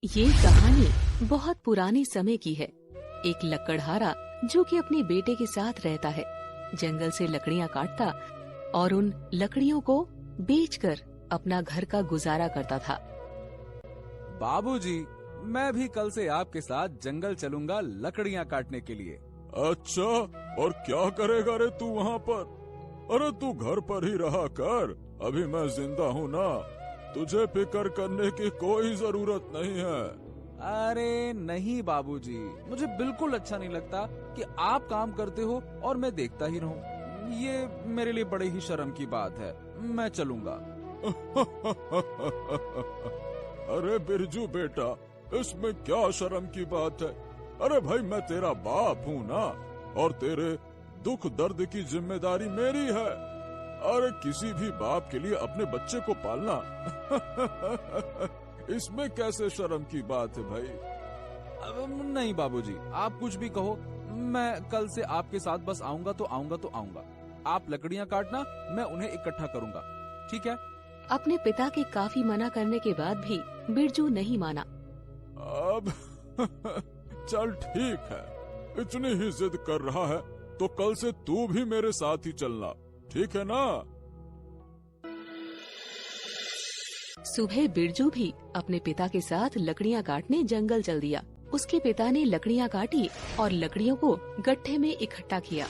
ये कहानी बहुत पुराने समय की है। एक लकड़हारा जो कि अपने बेटे के साथ रहता है, जंगल से लकड़ियाँ काटता और उन लकड़ियों को बेचकर अपना घर का गुजारा करता था। बाबूजी, मैं भी कल से आपके साथ जंगल चलूंगा लकड़ियाँ काटने के लिए। अच्छा, और क्या करेगा रे तू वहाँ पर? अरे तू घर पर ही रहा कर, अभी मैं जिंदा हूँ ना, तुझे फिक्र करने की कोई जरूरत नहीं है। अरे नहीं बाबूजी, मुझे बिल्कुल अच्छा नहीं लगता कि आप काम करते हो और मैं देखता ही रहूं। ये मेरे लिए बड़े ही शर्म की बात है। मैं चलूंगा। अरे बिरजू बेटा, इसमें क्या शर्म की बात है? अरे भाई, मैं तेरा बाप हूँ ना, और तेरे दुख दर्द की जिम्मेदारी मेरी है। अरे किसी भी बाप के लिए अपने बच्चे को पालना इसमें कैसे शर्म की बात है भाई? अब नहीं बाबूजी, आप कुछ भी कहो, मैं कल से आपके साथ बस आऊंगा तो आऊंगा। आप लकड़ियाँ काटना, मैं उन्हें इकट्ठा करूंगा, ठीक है? अपने पिता के काफी मना करने के बाद भी बिरजू नहीं माना। अब चल ठीक है, इतनी ही जिद कर रहा है तो कल से तू भी मेरे साथ ही चलना, ठीक है ना? सुबह बिरजू भी अपने पिता के साथ लकड़ियाँ काटने जंगल चल दिया। उसके पिता ने लकड़ियाँ काटी और लकड़ियों को गट्ठे में इकट्ठा किया।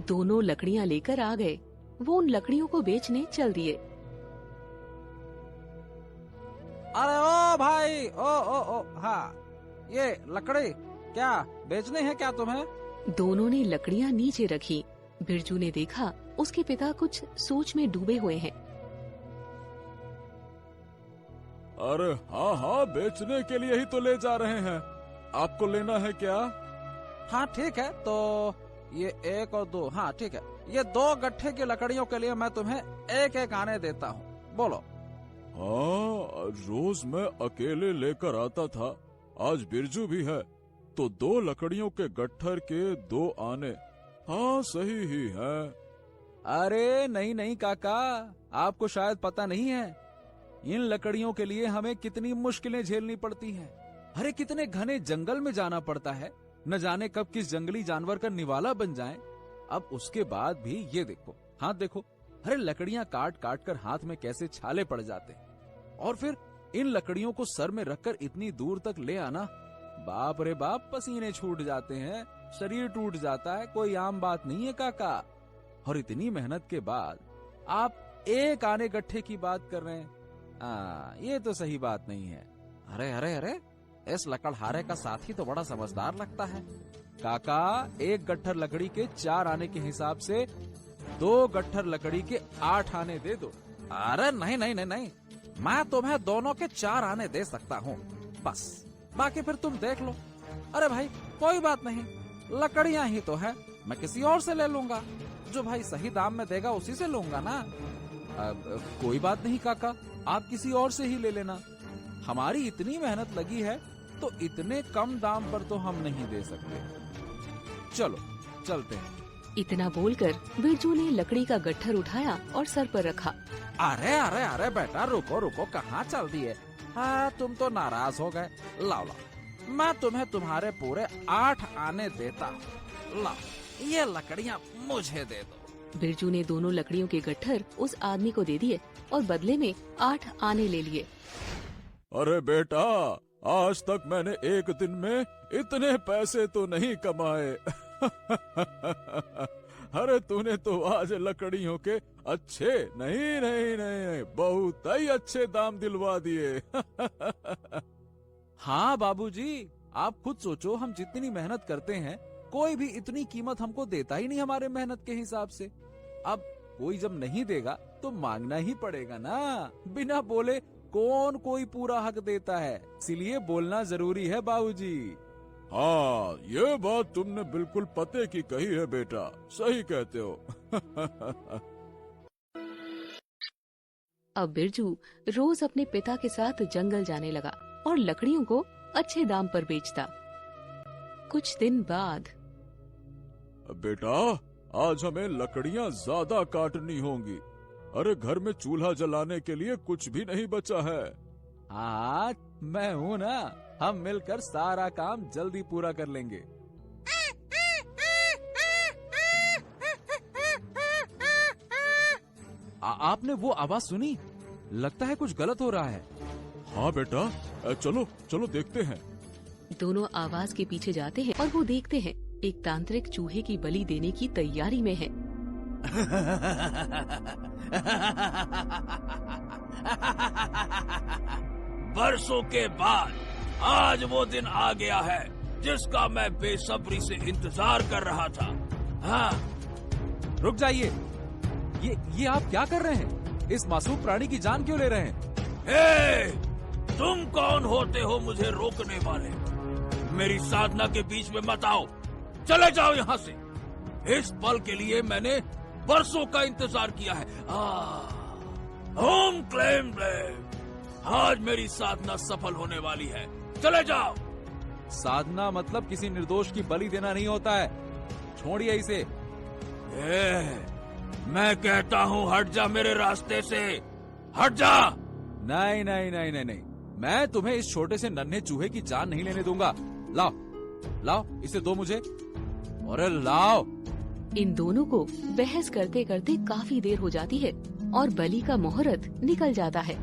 दोनों लकड़ियाँ लेकर आ गए। वो उन लकड़ियों को बेचने चल दिए। अरे ओ भाई, ओ हाँ, ये लकड़ी क्या बेचने हैं क्या तुम्हें? दोनों ने लकड़ियाँ नीचे रखी। बिरजू ने देखा उसके पिता कुछ सोच में डूबे हुए हैं। अरे हाँ, बेचने के लिए ही तो ले जा रहे हैं। आपको लेना है क्या? हाँ ठीक है, तो ये 1 और 2, हाँ ठीक है, ये 2 गट्ठे की लकड़ियों के लिए मैं तुम्हें 1-1 आने देता हूँ, बोलो। हाँ, रोज मैं अकेले लेकर आता था, आज बिरजू भी है, तो 2 लकड़ियों के गट्ठर के 2 आने। हाँ, सही ही है। अरे नहीं काका, आपको शायद पता नहीं है, इन लकड़ियों के लिए हमें कितनी मुश्किलें झेलनी पड़ती हैं। अरे कितने घने जंगल में जाना पड़ता है, न जाने कब किस जंगली जानवर का निवाला बन जाए। अब उसके बाद भी ये देखो, हाथ देखो, अरे लकड़ियां काट काट कर हाथ में कैसे छाले पड़ जाते हैं, और फिर इन लकड़ियों को सर में रखकर इतनी दूर तक ले आना, बाप रे बाप, पसीने छूट जाते हैं, शरीर टूट जाता है, कोई आम बात नहीं है काका। और इतनी मेहनत के बाद आप 1 आने गट्ठे की बात कर रहे हैं, ये तो सही बात नहीं है। अरे इस लकड़हारे का साथी तो बड़ा समझदार लगता है। काका, 1 गट्ठर लकड़ी के 4 आने के हिसाब से 2 गट्ठर लकड़ी के 8 आने दे दो। अरे नहीं, मैं तुम्हें दोनों के 4 आने दे सकता हूँ, बस बाकी फिर तुम देख लो। अरे भाई कोई बात नहीं, लकड़ियाँ ही तो है, मैं किसी और से ले लूंगा, जो भाई सही दाम में देगा उसी से लूंगा ना। कोई बात नहीं काका, आप किसी और से ही ले लेना, हमारी इतनी मेहनत लगी है तो इतने कम दाम पर तो हम नहीं दे सकते। चलो चलते हैं। इतना बोलकर बिरजू ने लकड़ी का गट्ठर उठाया और सर पर रखा। अरे बेटा, रुको, कहाँ चल दिए? हाँ, तुम तो नाराज हो गए। लाओ, मैं तुम्हें तुम्हारे पूरे 8 आने देता हूँ। लाओ, ये लकड़ियाँ मुझे दे दो। बिरजू ने दोनों लकड़ियों के गट्ठर उस आदमी को दे दिए और बदले में 8 आने ले लिए। अरे बेटा, आज तक मैंने एक दिन में इतने पैसे तो नहीं कमाए। अरे तूने तो आज लकड़ियों के अच्छे नहीं, बहुत ही अच्छे दाम दिलवा दिए। हाँ बाबूजी, आप खुद सोचो, हम जितनी मेहनत करते हैं, कोई भी इतनी कीमत हमको देता ही नहीं हमारे मेहनत के हिसाब से। अब कोई जब नहीं देगा तो मांगना ही पड़ेगा ना, बिना बोले कौन कोई पूरा हक देता है, इसीलिए बोलना जरूरी है बाबूजी। हाँ, ये बात तुमने बिल्कुल पते की कही है बेटा, सही कहते हो। अब बिरजू रोज अपने पिता के साथ जंगल जाने लगा और लकड़ियों को अच्छे दाम पर बेचता। कुछ दिन बाद, बेटा, आज हमें लकड़ियाँ ज्यादा काटनी होंगी। अरे घर में चूल्हा जलाने के लिए कुछ भी नहीं बचा है। हाँ, मैं हूँ ना, हम मिलकर सारा काम जल्दी पूरा कर लेंगे। आपने वो आवाज सुनी? लगता है कुछ गलत हो रहा है। हाँ बेटा, चलो चलो देखते हैं। दोनों आवाज के पीछे जाते हैं और वो देखते हैं एक तांत्रिक चूहे की बलि देने की तैयारी में है। बरसों के बाद आज वो दिन आ गया है जिसका मैं बेसब्री से इंतजार कर रहा था। हाँ, रुक जाइए, ये आप क्या कर रहे हैं? इस मासूम प्राणी की जान क्यों ले रहे हैं? ए, तुम कौन होते हो मुझे रोकने वाले? मेरी साधना के बीच में मत आओ, चले जाओ यहाँ से। इस पल के लिए मैंने बरसों का इंतजार किया है। ओम क्लेम ब्लेम, आज मेरी साधना सफल होने वाली है, चले जाओ। साधना मतलब किसी निर्दोष की बलि देना नहीं होता है, छोड़िए इसे। मैं कहता हूँ हट जा मेरे रास्ते से, हट जा। नहीं नहीं नहीं नहीं नहीं, मैं तुम्हें इस छोटे से नन्हे चूहे की जान नहीं लेने दूंगा। लाओ लाओ इसे दो मुझे, अरे लाओ। इन दोनों को बहस करते करते काफी देर हो जाती है और बलि का मुहूर्त निकल जाता है।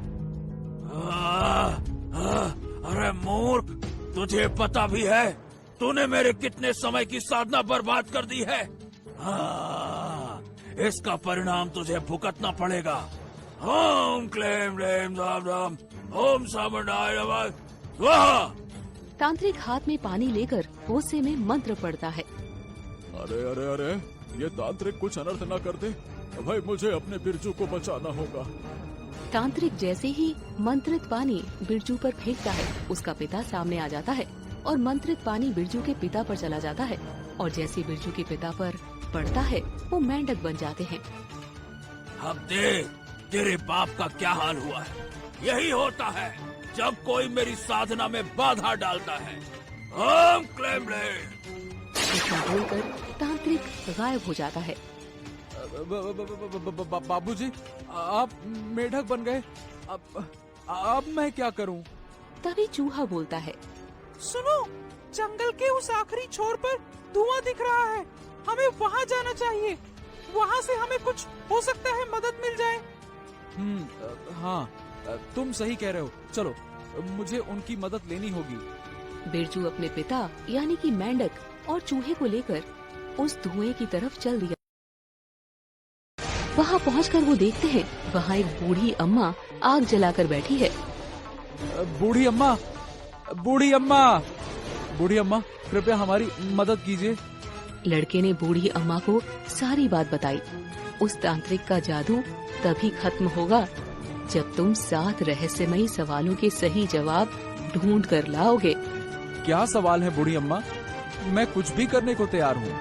अरे मूर्ख, तुझे पता भी है तूने मेरे कितने समय की साधना बर्बाद कर दी है। इसका परिणाम तुझे भुगतना पड़ेगा। ओम क्लेम ब्लेम राम राम, ओम सामंडाय नमः स्वाहा। तांत्रिक हाथ में पानी लेकर होसे में मंत्र पढ़ता है। अरे अरे अरे, ये तांत्रिक कुछ अनर्थ न कर दे भाई, मुझे अपने बिरजू को बचाना होगा। तांत्रिक जैसे ही मंत्रित पानी बिरजू पर फेंकता है, उसका पिता सामने आ जाता है और मंत्रित पानी बिरजू के पिता पर चला जाता है और जैसे बिरजू के पिता पर पड़ता है वो मेंढक बन जाते हैं। अब देख तेरे बाप का क्या हाल हुआ है। यही होता है जब कोई मेरी साधना में बाधा डालता है। ओम क्लेम ब्लेम। इतना बोलकर तांत्रिक गायब हो जाता है। बाबूजी, आप मेढक बन गए, अब मैं क्या करूं? तभी चूहा बोलता है, सुनो, जंगल के उस आखिरी छोर पर धुआं दिख रहा है, हमें वहाँ जाना चाहिए। वहाँ से हमें कुछ हो सकता है मदद मिल जाए। हाँ, तुम सही कह रहे हो। चलो, मुझे उनकी मदद लेनी होगी। बिरजू अपने पिता यानी कि मेंढक और चूहे को लेकर उस धुएं की तरफ चल दिया। वहाँ पहुंचकर वो देखते हैं वहाँ एक बूढ़ी अम्मा आग जलाकर बैठी है। बूढ़ी अम्मा, बूढ़ी अम्मा, बूढ़ी अम्मा, कृपया हमारी मदद कीजिए। लड़के ने बूढ़ी अम्मा को सारी बात बताई। उस तांत्रिक का जादू तभी खत्म होगा जब तुम 7 रहस्यमयी सवालों के सही जवाब ढूंढ कर लाओगे। क्या सवाल है बूढ़ी अम्मा? मैं कुछ भी करने को तैयार हूँ।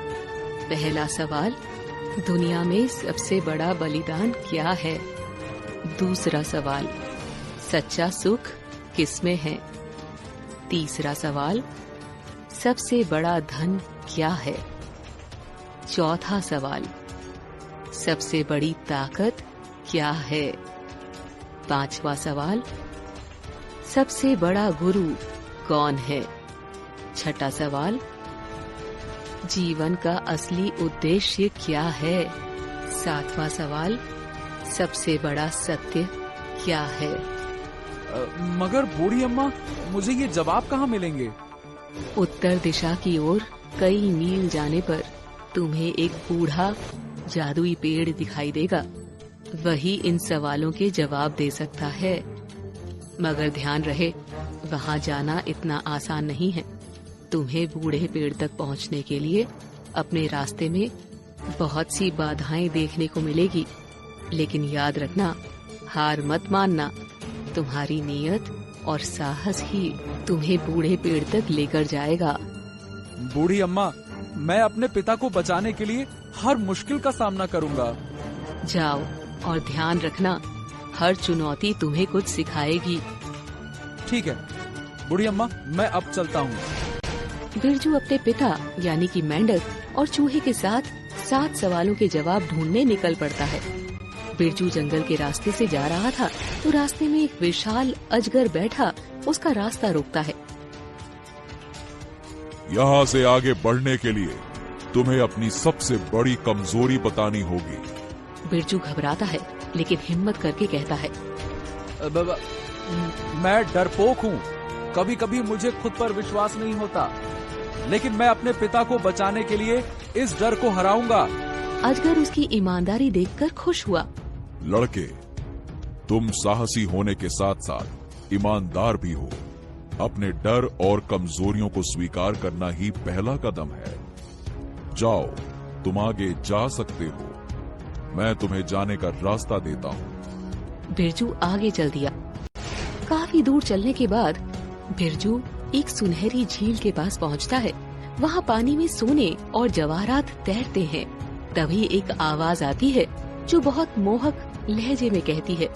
पहला सवाल, दुनिया में सबसे बड़ा बलिदान क्या है? दूसरा सवाल, सच्चा सुख किसमें है? तीसरा सवाल, सबसे बड़ा धन क्या है? चौथा सवाल, सबसे बड़ी ताकत क्या है? पांचवा सवाल, सबसे बड़ा गुरु कौन है? छठा सवाल, जीवन का असली उद्देश्य क्या है? सातवां सवाल, सबसे बड़ा सत्य क्या है? मगर बूढ़ी अम्मा, मुझे ये जवाब कहाँ मिलेंगे? उत्तर दिशा की ओर कई मील जाने पर तुम्हें एक बूढ़ा जादुई पेड़ दिखाई देगा। वही इन सवालों के जवाब दे सकता है। मगर ध्यान रहे, वहाँ जाना इतना आसान नहीं है। तुम्हें बूढ़े पेड़ तक पहुँचने के लिए अपने रास्ते में बहुत सी बाधाएं देखने को मिलेगी, लेकिन याद रखना, हार मत मानना। तुम्हारी नीयत और साहस ही तुम्हें बूढ़े पेड़ तक लेकर जाएगा। बूढ़ी अम्मा, मैं अपने पिता को बचाने के लिए हर मुश्किल का सामना करूंगा। जाओ और ध्यान रखना, हर चुनौती तुम्हें कुछ सिखाएगी। ठीक है बूढ़ी अम्मा, मैं अब चलता हूँ। बिरजू अपने पिता यानी कि मेंढक और चूहे के साथ 7 सवालों के जवाब ढूंढने निकल पड़ता है। बिरजू जंगल के रास्ते से जा रहा था तो रास्ते में एक विशाल अजगर बैठा उसका रास्ता रोकता है। यहाँ से आगे बढ़ने के लिए तुम्हें अपनी सबसे बड़ी कमजोरी बतानी होगी। बिरजू घबराता है लेकिन हिम्मत करके कहता है, मैं डरपोक हूँ, कभी कभी मुझे खुद पर विश्वास नहीं होता, लेकिन मैं अपने पिता को बचाने के लिए इस डर को हराऊंगा। अजगर उसकी ईमानदारी देखकर खुश हुआ। लड़के, तुम साहसी होने के साथ साथ ईमानदार भी हो। अपने डर और कमजोरियों को स्वीकार करना ही पहला कदम है। जाओ, तुम आगे जा सकते हो। मैं तुम्हें जाने का रास्ता देता हूँ। बिरजू आगे चल दिया। काफी दूर चलने के बाद बिरजू एक सुनहरी झील के पास पहुंचता है। वहाँ पानी में सोने और जवाहरात तैरते हैं। तभी एक आवाज आती है जो बहुत मोहक लहजे में कहती है,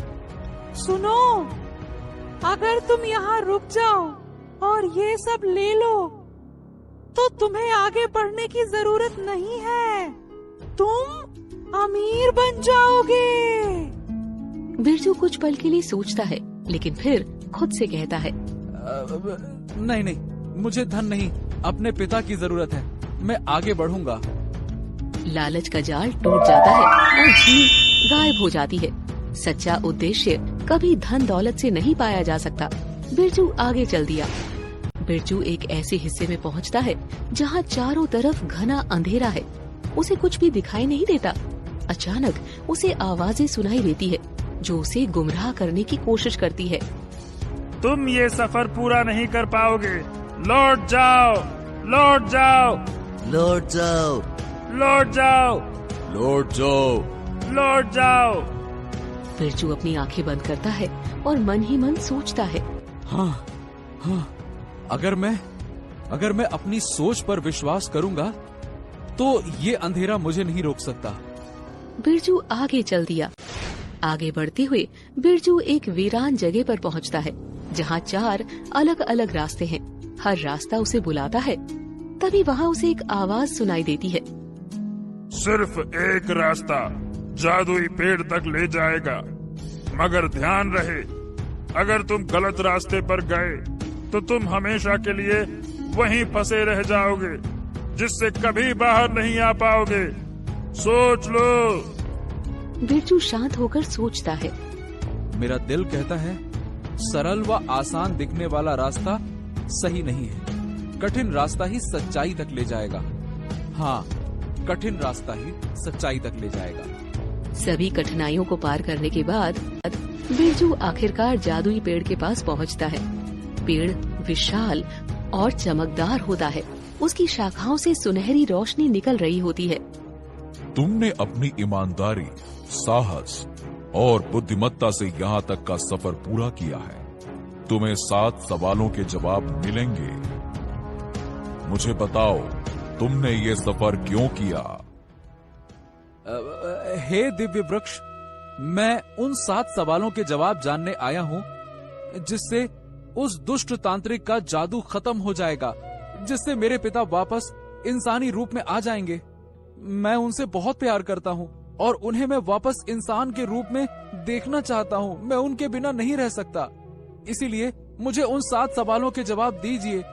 सुनो, अगर तुम यहाँ रुक जाओ और ये सब ले लो तो तुम्हें आगे बढ़ने की जरूरत नहीं है, तुम अमीर बन जाओगे। बिरजू कुछ पल के लिए सोचता है लेकिन फिर खुद से कहता है, नहीं नहीं, मुझे धन नहीं, अपने पिता की जरूरत है। मैं आगे बढ़ूंगा। लालच का जाल टूट जाता है और झील गायब हो जाती है। सच्चा उद्देश्य कभी धन दौलत से नहीं पाया जा सकता। बिरजू आगे चल दिया। बिरजू एक ऐसे हिस्से में पहुंचता है जहां चारों तरफ घना अंधेरा है। उसे कुछ भी दिखाई नहीं देता। अचानक उसे आवाजें सुनाई देती है जो उसे गुमराह करने की कोशिश करती है। तुम ये सफर पूरा नहीं कर पाओगे, लौट जाओ, लौट जाओ, लौट जाओ, लौट जाओ, लौट जाओ। लौट जाओ। बिरजू अपनी आंखें बंद करता है और मन ही मन सोचता है, हाँ, अगर मैं अपनी सोच पर विश्वास करूंगा तो ये अंधेरा मुझे नहीं रोक सकता। बिरजू आगे चल दिया। आगे बढ़ते हुए बिरजू एक वीरान जगह पर पहुंचता है जहां 4 अलग अलग रास्ते हैं। हर रास्ता उसे बुलाता है। तभी वहां उसे एक आवाज सुनाई देती है, सिर्फ एक रास्ता जादुई पेड़ तक ले जाएगा, मगर ध्यान रहे, अगर तुम गलत रास्ते पर गए तो तुम हमेशा के लिए वहीं फंसे रह जाओगे, जिससे कभी बाहर नहीं आ पाओगे। सोच लो। बिरजू शांत होकर सोचता है, मेरा दिल कहता है सरल व आसान दिखने वाला रास्ता सही नहीं है। कठिन रास्ता ही सच्चाई तक ले जाएगा। हाँ, कठिन रास्ता ही सच्चाई तक ले जाएगा। सभी कठिनाइयों को पार करने के बाद बिरजू आखिरकार जादुई पेड़ के पास पहुंचता है। पेड़ विशाल और चमकदार होता है। उसकी शाखाओं से सुनहरी रोशनी निकल रही होती है। तुमने अपनी ईमानदारी, साहस और बुद्धिमत्ता से यहाँ तक का सफर पूरा किया है। तुम्हें 7 सवालों के जवाब मिलेंगे। मुझे बताओ, तुमने ये सफर क्यों किया? हे दिव्य वृक्ष, मैं उन 7 सवालों के जवाब जानने आया हूँ जिससे उस दुष्ट तांत्रिक का जादू खत्म हो जाएगा, जिससे मेरे पिता वापस इंसानी रूप में आ जाएंगे। मैं उनसे बहुत प्यार करता हूँ और उन्हें मैं वापस इंसान के रूप में देखना चाहता हूँ। मैं उनके बिना नहीं रह सकता। इसीलिए मुझे उन 7 सवालों के जवाब दीजिए।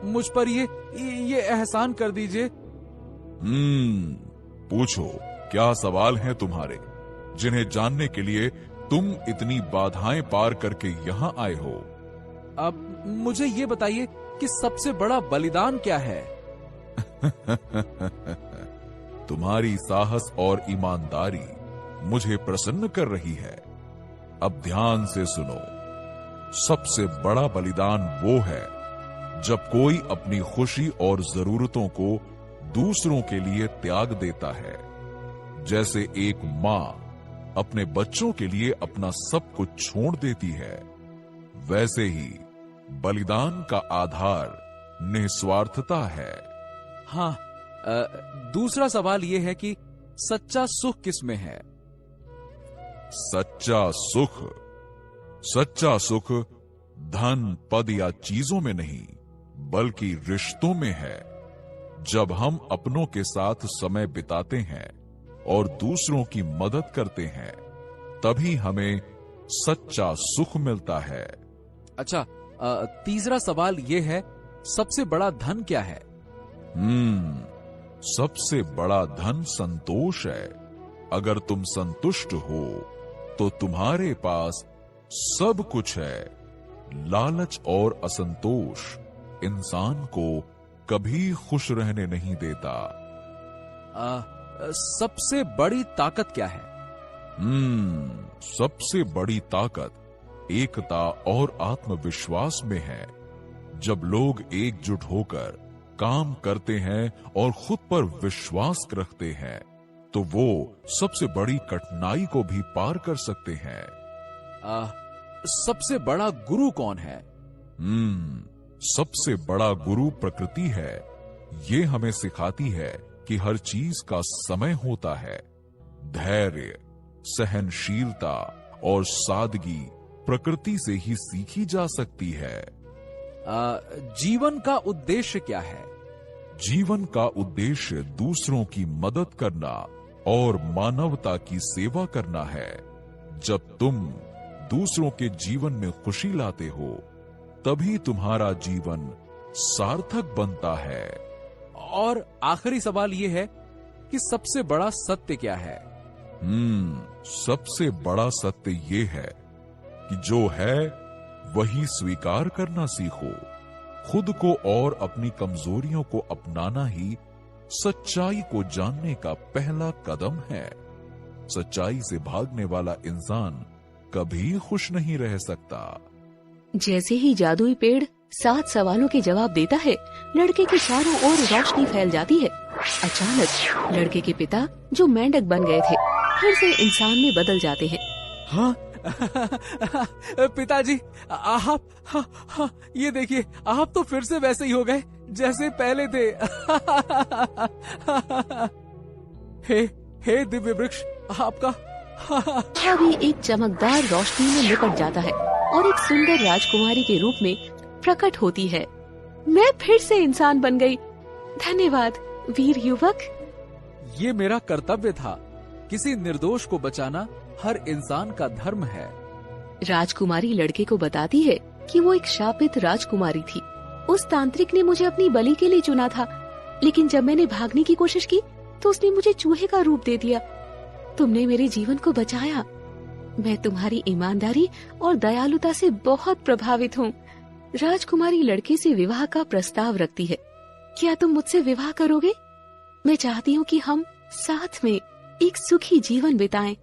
मुझ पर ये एहसान कर दीजिए। पूछो, क्या सवाल हैं तुम्हारे, जिन्हें जानने के लिए तुम इतनी बाधाएं पार करके यहाँ आए हो? अब मुझे ये बताइए कि सबसे बड़ा बलिदान क्या है? तुम्हारी साहस और ईमानदारी मुझे प्रसन्न कर रही है। अब ध्यान से सुनो। सबसे बड़ा बलिदान वो है जब कोई अपनी खुशी और जरूरतों को दूसरों के लिए त्याग देता है। जैसे एक माँ अपने बच्चों के लिए अपना सब कुछ छोड़ देती है, वैसे ही बलिदान का आधार निस्वार्थता है। हाँ, दूसरा सवाल ये है कि सच्चा सुख किसमें है? सच्चा सुख धन, पद या चीजों में नहीं, बल्कि रिश्तों में है। जब हम अपनों के साथ समय बिताते हैं और दूसरों की मदद करते हैं, तभी हमें सच्चा सुख मिलता है। अच्छा, तीसरा सवाल ये है, सबसे बड़ा धन क्या है? सबसे बड़ा धन संतोष है। अगर तुम संतुष्ट हो तो तुम्हारे पास सब कुछ है। लालच और असंतोष इंसान को कभी खुश रहने नहीं देता। सबसे बड़ी ताकत क्या है? सबसे बड़ी ताकत एकता और आत्मविश्वास में है। जब लोग एकजुट होकर काम करते हैं और खुद पर विश्वास रखते हैं तो वो सबसे बड़ी कठिनाई को भी पार कर सकते हैं। सबसे बड़ा गुरु कौन है? सबसे बड़ा गुरु प्रकृति है। ये हमें सिखाती है कि हर चीज का समय होता है। धैर्य, सहनशीलता और सादगी प्रकृति से ही सीखी जा सकती है। जीवन का उद्देश्य क्या है? जीवन का उद्देश्य दूसरों की मदद करना और मानवता की सेवा करना है। जब तुम दूसरों के जीवन में खुशी लाते हो तभी तुम्हारा जीवन सार्थक बनता है। और आखिरी सवाल ये है कि सबसे बड़ा सत्य क्या है? सबसे बड़ा सत्य ये है कि जो है वही स्वीकार करना सीखो। खुद को और अपनी कमजोरियों को अपनाना ही सच्चाई को जानने का पहला कदम है। सच्चाई से भागने वाला इंसान कभी खुश नहीं रह सकता। जैसे ही जादुई पेड़ 7 सवालों के जवाब देता है, लड़के के चारों ओर रोशनी फैल जाती है। अचानक लड़के के पिता, जो मेंढक बन गए थे, फिर से इंसान में बदल जाते हैं। हाँ? पिताजी, आप ये देखिए, आप तो फिर से वैसे ही हो गए जैसे पहले थे। हे दिव्य वृक्ष, आपका अभी एक चमकदार रोशनी में लिपट जाता है और एक सुंदर राजकुमारी के रूप में प्रकट होती है। मैं फिर से इंसान बन गई। धन्यवाद वीर युवक। ये मेरा कर्तव्य था। किसी निर्दोष को बचाना हर इंसान का धर्म है। राजकुमारी लड़के को बताती है कि वो एक शापित राजकुमारी थी। उस तांत्रिक ने मुझे अपनी बलि के लिए चुना था, लेकिन जब मैंने भागने की कोशिश की तो उसने मुझे चूहे का रूप दे दिया। तुमने मेरे जीवन को बचाया। मैं तुम्हारी ईमानदारी और दयालुता से बहुत प्रभावित हूँ। राजकुमारी लड़के से विवाह का प्रस्ताव रखती है। क्या तुम मुझसे विवाह करोगे? मैं चाहती हूँ कि हम साथ में एक सुखी जीवन बिताएं।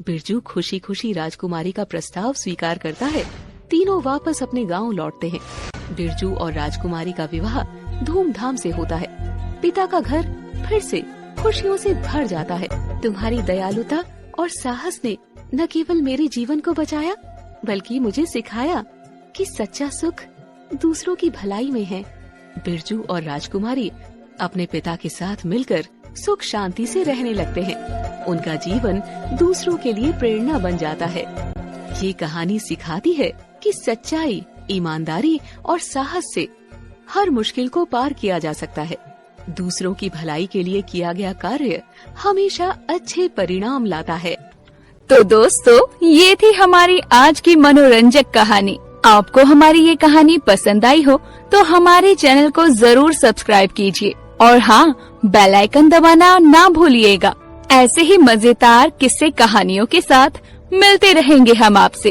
बिरजू खुशी खुशी राजकुमारी का प्रस्ताव स्वीकार करता है। तीनों वापस अपने गांव लौटते हैं। बिरजू और राजकुमारी का विवाह धूमधाम से होता है। पिता का घर फिर से खुशियों से भर जाता है। तुम्हारी दयालुता और साहस ने न केवल मेरे जीवन को बचाया, बल्कि मुझे सिखाया कि सच्चा सुख दूसरों की भलाई में है। बिरजू और राजकुमारी अपने पिता के साथ मिलकर सुख शांति से रहने लगते हैं। उनका जीवन दूसरों के लिए प्रेरणा बन जाता है। ये कहानी सिखाती है कि सच्चाई, ईमानदारी और साहस से हर मुश्किल को पार किया जा सकता है। दूसरों की भलाई के लिए किया गया कार्य हमेशा अच्छे परिणाम लाता है। तो दोस्तों, ये थी हमारी आज की मनोरंजक कहानी। आपको हमारी ये कहानी पसंद आई हो तो हमारे चैनल को जरूर सब्सक्राइब कीजिए और हाँ, बेल आइकन दबाना ना भूलिएगा। ऐसे ही मजेदार किस्से कहानियों के साथ मिलते रहेंगे हम आपसे।